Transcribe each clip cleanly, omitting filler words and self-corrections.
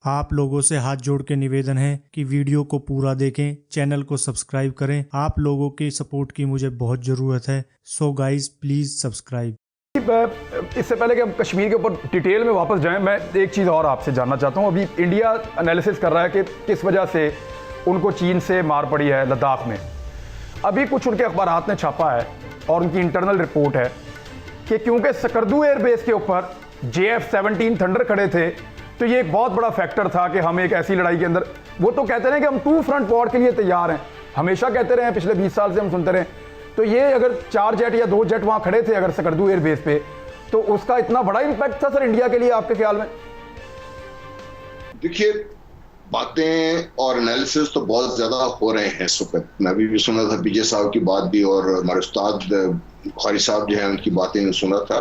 आप लोगों से हाथ जोड़ के निवेदन है कि वीडियो को पूरा देखें, चैनल को सब्सक्राइब करें। आप लोगों की सपोर्ट की मुझे बहुत ज़रूरत है। So guys please subscribe. इससे पहले कि हम कश्मीर के ऊपर डिटेल में वापस जाएं, मैं एक चीज़ और आपसे जानना चाहता हूं। अभी इंडिया एनालिसिस कर रहा है कि किस वजह से उनको चीन से मार पड़ी है लद्दाख में। अभी कुछ उनके अखबारात ने छापा है और उनकी इंटरनल रिपोर्ट है कि क्योंकि सकर्दू एयरबेस के ऊपर JF-17 थंडर खड़े थे, तो ये एक बहुत बड़ा फैक्टर था कि हम एक ऐसी लड़ाई के अंदर, वो तो कहते रहे कि हम 2 फ्रंट वॉर के लिए तैयार हैं, हमेशा कहते रहे हैं, पिछले 20 साल से हम सुनते रहे। तो ये अगर 4 जेट या 2 जेट वहां खड़े थे अगर सकर्दू एयरबेस पे, तो उसका इतना बड़ा इंपैक्ट था सर इंडिया के लिए आपके ख्याल में? देखिए, बातें और एनालिसिस तो बहुत ज्यादा हो रहे हैं इस वक्त। मैं अभी भी सुना था बीजे साहब की बात भी, और हमारे उस्ताद बुखारी साहब जो है उनकी बातें सुना था।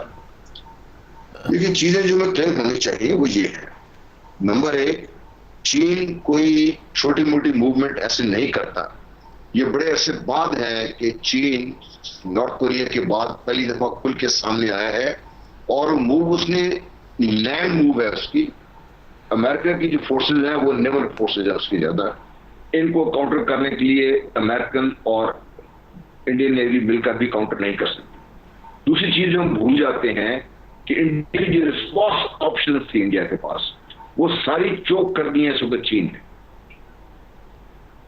देखिए, चीजें जो मैं क्लियर होनी चाहिए वो ये है। नंबर 1, चीन कोई छोटी मोटी मूवमेंट ऐसे नहीं करता। ये बड़े अरसे बाद है कि चीन नॉर्थ कोरिया के बाद पहली दफा खुल के सामने आया है, और मूव उसने लैंड मूव है उसकी। अमेरिका की जो फोर्सेज हैं वो नेवल फोर्सेज है उसकी ज्यादा। इनको काउंटर करने के लिए अमेरिकन और इंडियन नेवी मिलकर भी काउंटर नहीं कर सकती। दूसरी चीज हम भूल जाते हैं कि इंडिया की जो रिस्पॉन्स ऑप्शन थी इंडिया के पास, वो सारी चोक कर दी है सुबह चीन ने।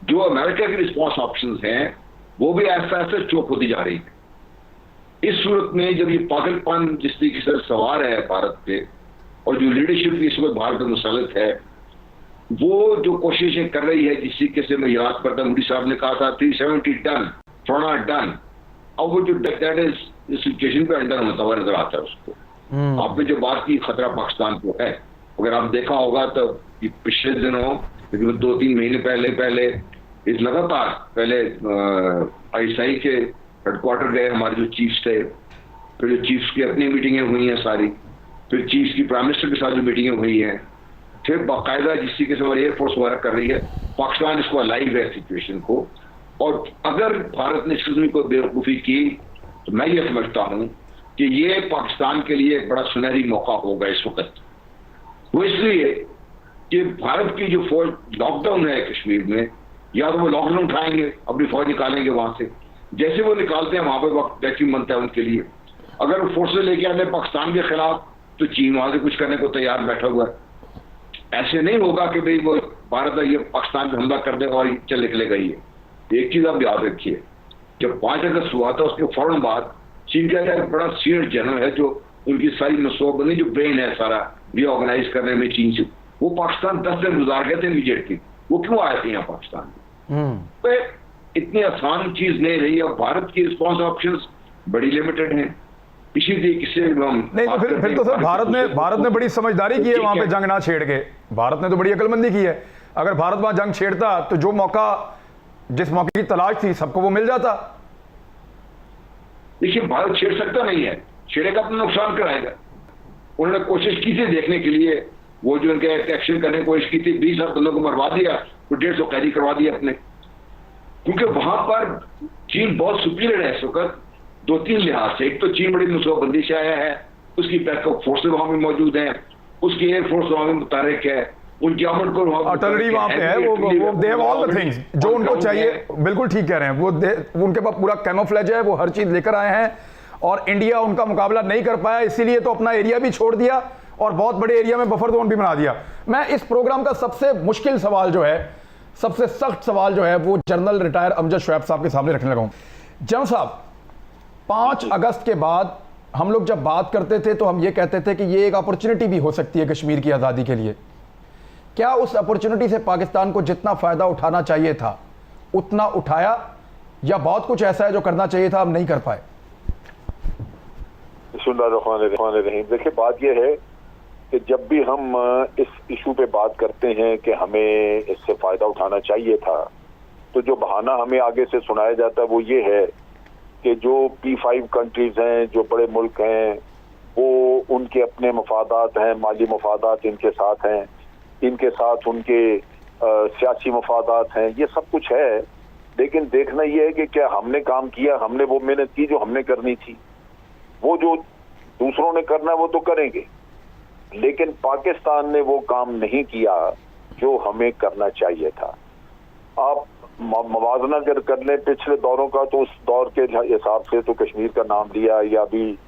जो अमेरिका की रिस्पॉन्स ऑप्शंस हैं वो भी ऐसा ऐसा चोक होती जा रही है। इस सूरत में जब ये पागलपन जिस तरीके से सवार है भारत पे, और जो लीडरशिप इस वक्त भारत में मुसलत है, वो जो कोशिशें कर रही है, जिस तरीके से मैं याद करता हूं, मोदी साहब ने कहा था 370 टन थोड़ा डन। अब वो जो दैट इज सिचुएशन पे अंडर होता हुआ नजर आता है उसको। आपने जो बात की खतरा पाकिस्तान को है, अगर आप देखा होगा तो पिछले दिनों 2-3 महीने पहले इस लगातार पहले ISI के हेडक्वार्टर गए हमारे जो चीफ्स थे, फिर जो चीफ्स की अपनी मीटिंगें हुई हैं सारी, फिर चीफ्स की प्राइम मिनिस्टर के साथ जो मीटिंगें हुई हैं, फिर बाकायदा जिस तरीके से हमारी एयरफोर्स वर्क कर रही है, पाकिस्तान इसको अलाइव है सिचुएशन को। और अगर भारत ने इस किस्म को बेवकूफ़ी की तो मैं ये समझता हूँ कि ये पाकिस्तान के लिए एक बड़ा सुनहरी मौका होगा इस वक्त। वो इसलिए कि भारत की जो फौज लॉकडाउन है कश्मीर में, या तो वो लॉकडाउन उठाएंगे, अपनी फौज निकालेंगे वहां से, जैसे वो निकालते हैं वहां पर वक्त वैक्यूम बनता है उनके लिए। अगर वो फोर्सेज लेके आते हैं पाकिस्तान के खिलाफ, तो चीन वहां से कुछ करने को तैयार बैठा हुआ है। ऐसे नहीं होगा कि भाई वो भारत ये पाकिस्तान पे हमला कर देगा और चल निकलेगा। ये एक चीज आप याद रखिए, जब 5 अगस्त हुआ था उसके फौरन बाद चीन का एक बड़ा सीनियर जनरल है, जो उनकी सारी मनसूबाबंदी जो ब्रेन है सारा रीऑर्गेनाइज करने में चीन से, वो पाकिस्तान 10 दिन गुजार गए थे इमीडिएटली। वो क्यों आए थे यहाँ पाकिस्तान में? तो इतनी आसान चीज नहीं रही। अब भारत की रिस्पॉन्स ऑप्शंस बड़ी लिमिटेड हैं। इसी तरीके से हम नहीं, तो फिर तो सर भारत ने बड़ी समझदारी की है वहां पे जंग ना छेड़ के। भारत ने तो बड़ी अकलमंदी की है। अगर भारत वहां जंग छेड़ता तो जो मौका, जिस मौके की तलाश थी, सबको वो मिल जाता। देखिए, भारत छेड़ सकता नहीं है, छेड़ेगा अपना नुकसान कराएगा। उन्होंने कोशिश की थी देखने के लिए, वो जो उनके एक्शन करने की कोशिश की थी, 20 लाख बंदों को मरवा दिया, तो 150 कैदी करवा दिया अपने। क्योंकि वहां पर चीन बहुत सुपीरियर है इस वक्त 2-3 लिहाज से। एक तो चीन बड़ी मनसूबाबंदी से आया है, उसकी बैकअप फोर्सेज वहां भी मौजूद है, उसकी एयरफोर्स वहां भी मुतारिक है, उनकी आर्मड कोर अटलरी वहां पे है, वो they have all the things जो उनको चाहिए। बिल्कुल ठीक कह रहे हैं, वो उनके पास पूरा कैमोफ्लेज है, वो हर चीज लेकर आए हैं, और इंडिया उनका मुकाबला नहीं कर पाया, इसीलिए तो अपना एरिया भी छोड़ दिया और बहुत बड़े एरिया में बफर जोन भी बना दिया। मैं इस प्रोग्राम का सबसे मुश्किल सवाल जो है, सबसे सख्त सवाल जो है, वो जनरल रिटायर अमजद शुएब साहब के सामने रखने लगा हूं। जनरल साहब, 5 अगस्त के बाद हम लोग जब बात करते थे तो हम ये कहते थे कि ये एक अपॉर्चुनिटी भी हो सकती है कश्मीर की आज़ादी के लिए। क्या उस अपॉर्चुनिटी से पाकिस्तान को जितना फ़ायदा उठाना चाहिए था उतना उठाया, या बहुत कुछ ऐसा है जो करना चाहिए था हम नहीं कर पाए? देखिए, बात यह है कि जब भी हम इस इशू पे बात करते हैं कि हमें इससे फ़ायदा उठाना चाहिए था, तो जो बहाना हमें आगे से सुनाया जाता है वो ये है कि जो P5 कंट्रीज हैं, जो बड़े मुल्क हैं, वो उनके अपने मफादात हैं, माली मफादात इनके साथ हैं, इनके साथ उनके सियासी मफादात हैं, ये सब कुछ है। लेकिन देखना ये है कि क्या हमने काम किया, हमने वो मेहनत की जो हमने करनी थी। वो जो दूसरों ने करना है वो तो करेंगे, लेकिन पाकिस्तान ने वो काम नहीं किया जो हमें करना चाहिए था। आप मवाजना अगर कर लें पिछले दौरों का, तो उस दौर के हिसाब से तो कश्मीर का नाम लिया, या अभी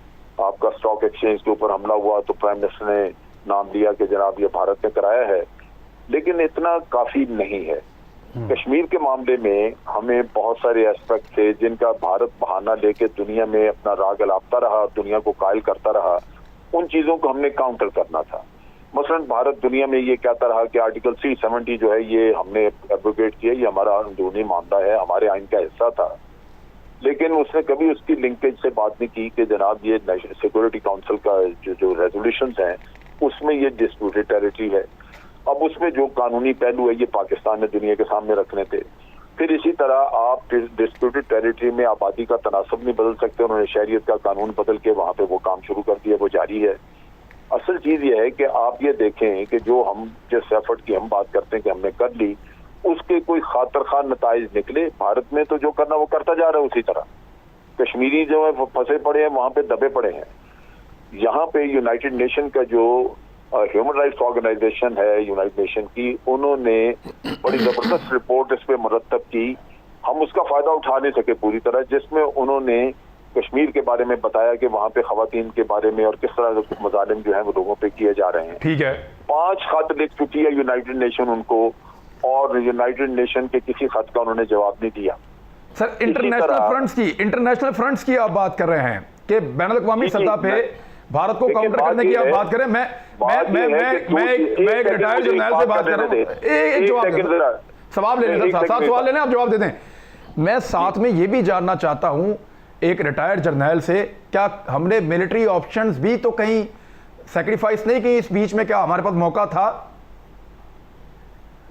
आपका स्टॉक एक्सचेंज के ऊपर हमला हुआ तो प्राइम मिनिस्टर ने नाम लिया कि जनाब ये भारत ने कराया है, लेकिन इतना काफी नहीं है। कश्मीर के मामले में हमें बहुत सारे एस्पेक्ट थे जिनका भारत बहाना लेके दुनिया में अपना राग अलापता रहा, दुनिया को कायल करता रहा। उन चीजों को हमने काउंटर करना था। मसलन भारत दुनिया में ये कहता रहा कि आर्टिकल 370 जो है ये हमने एब्रोगेट किया, ये हमारा अंदरूनी मामला है, हमारे आइन का हिस्सा था, लेकिन उसने कभी उसकी लिंकेज से बात नहीं की कि जनाब ये नेशनल सिक्योरिटी काउंसिल का जो रेजोल्यूशंस हैं उसमें ये डिस्प्यूटेड टेरिटरी है। अब उसमें जो कानूनी पहलू है ये पाकिस्तान ने दुनिया के सामने रखने थे। फिर इसी तरह आप डिस्प्यूटेड टेरिटरी में आबादी का तनासब नहीं बदल सकते, उन्होंने शहरियत का कानून बदल के वहां पे वो काम शुरू कर दिया, वो जारी है। असल चीज ये है कि आप ये देखें कि जो हम जिस एफर्ट की हम बात करते हैं कि हमने कर ली, उसके कोई खातर खा नताइज निकले। भारत में तो जो करना वो करता जा रहा है उसी तरह। कश्मीरी जो है वो फंसे पड़े हैं, वहां पे दबे पड़े हैं। यहाँ पे यूनाइटेड नेशन का जो ह्यूमन राइट्स ऑर्गेनाइजेशन है यूनाइटेड नेशन की, उन्होंने बड़ी जबरदस्त रिपोर्ट इस पे मुरतब की। हम उसका फायदा उठा नहीं सके पूरी तरह, जिसमें उन्होंने कश्मीर के बारे में बताया कि वहां पे खवातीन के बारे में और किस तरह के मजालिम जो है वो लोगों पे किए जा रहे हैं। ठीक है, 5 खत लिख चुकी है यूनाइटेड नेशन उनको, और यूनाइटेड नेशन के किसी खत का उन्होंने जवाब नहीं दिया। सर इंटरनेशनल फ्रंट्स की आप बात कर रहे हैं कि बैनुल-अक़वामी सतह पे भारत को काउंटर करने की आप बात करें। मैं एक रिटायर्ड जर्नल से बात कर रहा हूं। एक जवाब सवाल ले लें, साथ सवाल लेने आप जवाब दे दें। मैं साथ में ये भी जानना चाहता हूं एक रिटायर्ड जर्नल से, क्या हमने मिलिट्री ऑप्शंस भी तो कहीं सैक्रिफाइस नहीं की इस बीच में? क्या हमारे पास मौका था?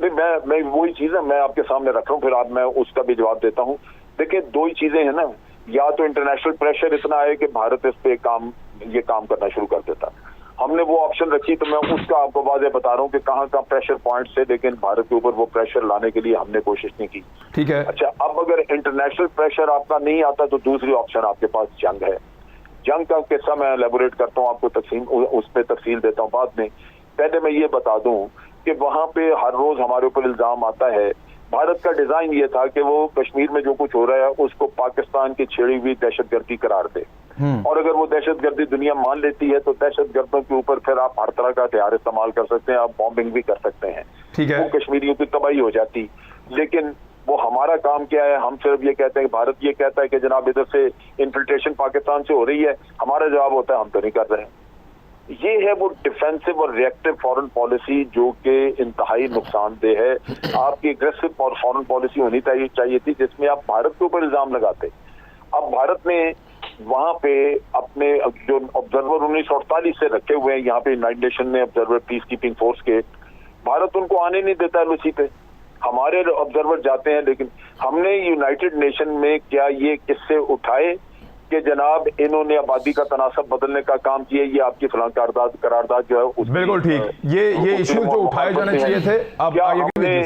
नहीं, मैं वही चीज है मैं आपके सामने रख रहा हूँ, फिर आप मैं उसका भी जवाब देता हूँ। देखिए, 2 ही चीजें हैं ना, या तो इंटरनेशनल प्रेशर इतना है कि भारत इस पे ये काम करना शुरू कर देता। हमने वो ऑप्शन रखी, तो मैं उसका आपको वाज़ेह बता रहा हूँ कि कहाँ कहाँ प्रेशर पॉइंट्स है, लेकिन भारत के ऊपर वो प्रेशर लाने के लिए हमने कोशिश नहीं की। ठीक है। अच्छा, अब अगर इंटरनेशनल प्रेशर आपका नहीं आता तो दूसरी ऑप्शन आपके पास जंग है। जंग का किस्सा मैं एलेबोरेट करता हूँ, आपको उस पर तफसील देता हूँ बाद में। पहले मैं ये बता दूं कि वहां पे हर रोज हमारे ऊपर इल्जाम आता है। भारत का डिजाइन ये था कि वो कश्मीर में जो कुछ हो रहा है उसको पाकिस्तान की छेड़ी हुई दहशतगर्दी करार दे, और अगर वो दहशतगर्दी दुनिया मान लेती है तो दहशतगर्दों के ऊपर फिर आप हर तरह का हथियार इस्तेमाल कर सकते हैं, आप बॉम्बिंग भी कर सकते हैं। ठीक है। वो कश्मीरियों की तबाही हो जाती। लेकिन वो हमारा काम क्या है? हम सिर्फ ये कहते हैं, भारत ये कहता है कि जनाब इधर से इन्फिल्ट्रेशन पाकिस्तान से हो रही है, हमारा जवाब होता है हम तो नहीं कर रहे हैं। ये है वो डिफेंसिव और रिएक्टिव फॉरेन पॉलिसी जो कि इंतहाई नुकसानदेह है। आपकी एग्रेसिव और फॉरेन पॉलिसी होनी चाहिए थी जिसमें आप भारत के ऊपर इल्जाम लगाते। अब भारत ने वहां पे अपने जो ऑब्जर्वर 1948 से रखे हुए हैं यहाँ पे यूनाइटेड नेशन ने ऑब्जर्वर पीस कीपिंग फोर्स के, भारत उनको आने नहीं देता है लूसी पे। हमारे ऑब्जर्वर जाते हैं, लेकिन हमने यूनाइटेड नेशन में क्या ये किस्से उठाए कि जनाब इन्होंने आबादी का तनासब बदलने का काम किया, ये आपकी फलां करारदाद जो है बिल्कुल ठीक, ये इश्यू जो उठाए जाने चाहिए थे। अब आगे